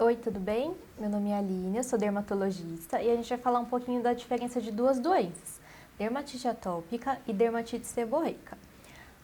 Oi, tudo bem? Meu nome é Aline, eu sou dermatologista e a gente vai falar um pouquinho da diferença de duas doenças, dermatite atópica e dermatite seborreica.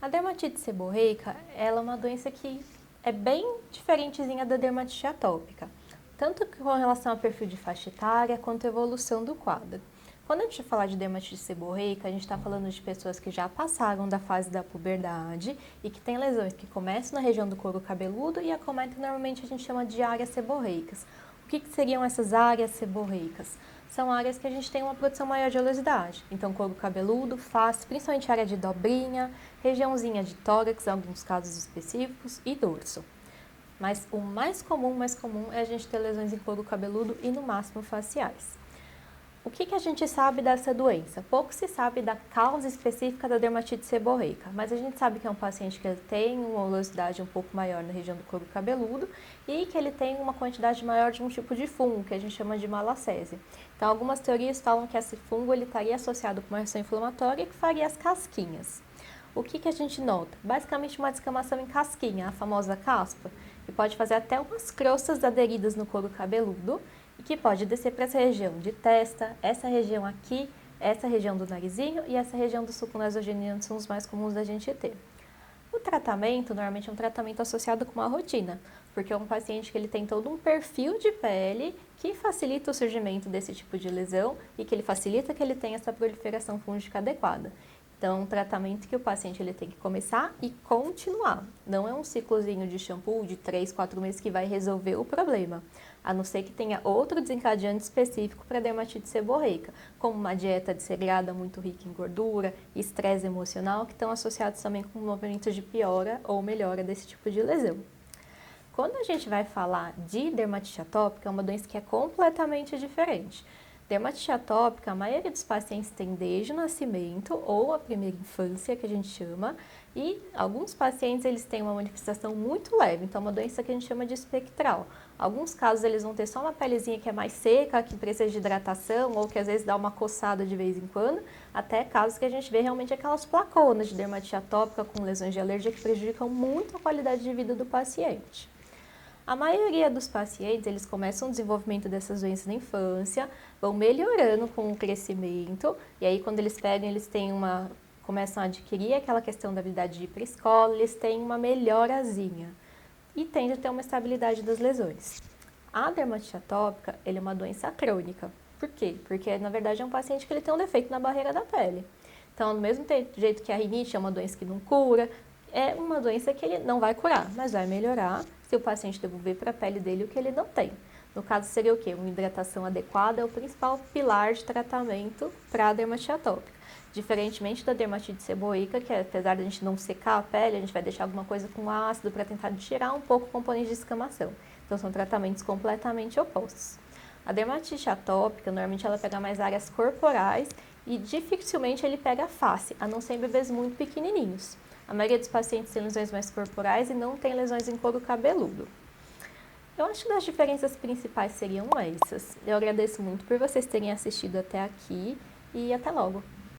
A dermatite seborreica, ela é uma doença que é bem diferentezinha da dermatite atópica, tanto com relação ao perfil de faixa etária quanto a evolução do quadro. Quando a gente fala de dermatite seborreica, a gente está falando de pessoas que já passaram da fase da puberdade e que têm lesões que começam na região do couro cabeludo e acometem normalmente a gente chama de áreas seborreicas. O que seriam essas áreas seborreicas? São áreas que a gente tem uma produção maior de oleosidade. Então, couro cabeludo, face, principalmente área de dobrinha, regiãozinha de tórax, em alguns casos específicos, e dorso. Mas o mais comum é a gente ter lesões em couro cabeludo e no máximo faciais. O que a gente sabe dessa doença? Pouco se sabe da causa específica da dermatite seborreica, mas a gente sabe que é um paciente que tem uma oleosidade um pouco maior na região do couro cabeludo e que ele tem uma quantidade maior de um tipo de fungo, que a gente chama de malacese. Então, algumas teorias falam que esse fungo ele estaria associado com uma reação inflamatória que faria as casquinhas. O que a gente nota? Basicamente uma descamação em casquinha, a famosa caspa, que pode fazer até umas crostas aderidas no couro cabeludo, e que pode descer para essa região de testa, essa região aqui, essa região do narizinho e essa região do sulco nasogeniano são os mais comuns da gente ter. O tratamento, normalmente é um tratamento associado com uma rotina, porque é um paciente que ele tem todo um perfil de pele que facilita o surgimento desse tipo de lesão e que ele facilita que ele tenha essa proliferação fúngica adequada. Então, um tratamento que o paciente ele tem que começar e continuar. Não é um ciclozinho de shampoo de 3, 4 meses que vai resolver o problema, a não ser que tenha outro desencadeante específico para dermatite seborreica, como uma dieta desregrada muito rica em gordura, estresse emocional, que estão associados também com movimentos de piora ou melhora desse tipo de lesão. Quando a gente vai falar de dermatite atópica, é uma doença que é completamente diferente. Dermatite atópica, a maioria dos pacientes tem desde o nascimento ou a primeira infância, que a gente chama, e alguns pacientes eles têm uma manifestação muito leve, então é uma doença que a gente chama de espectral. Alguns casos eles vão ter só uma pelezinha que é mais seca, que precisa de hidratação ou que às vezes dá uma coçada de vez em quando, até casos que a gente vê realmente aquelas placonas de dermatite atópica com lesões de alergia que prejudicam muito a qualidade de vida do paciente. A maioria dos pacientes, eles começam o desenvolvimento dessas doenças na infância, vão melhorando com o crescimento, e aí quando eles pegam, começam a adquirir aquela questão da habilidade de ir para a escola, eles têm uma melhorazinha e tende a ter uma estabilidade das lesões. A dermatite atópica, ele é uma doença crônica. Por quê? Porque, na verdade, é um paciente que ele tem um defeito na barreira da pele. Então, do mesmo jeito que a rinite é uma doença que não cura, é uma doença que ele não vai curar, mas vai melhorar se o paciente devolver para a pele dele o que ele não tem. No caso, seria o quê? Uma hidratação adequada é o principal pilar de tratamento para a dermatite atópica. Diferentemente da dermatite seborreica, que apesar de a gente não secar a pele, a gente vai deixar alguma coisa com ácido para tentar tirar um pouco o componente de escamação. Então, são tratamentos completamente opostos. A dermatite atópica, normalmente ela pega mais áreas corporais e dificilmente ele pega a face, a não ser em bebês muito pequenininhos. A maioria dos pacientes tem lesões mais corporais e não tem lesões em couro cabeludo. Eu acho que as diferenças principais seriam essas. Eu agradeço muito por vocês terem assistido até aqui e até logo!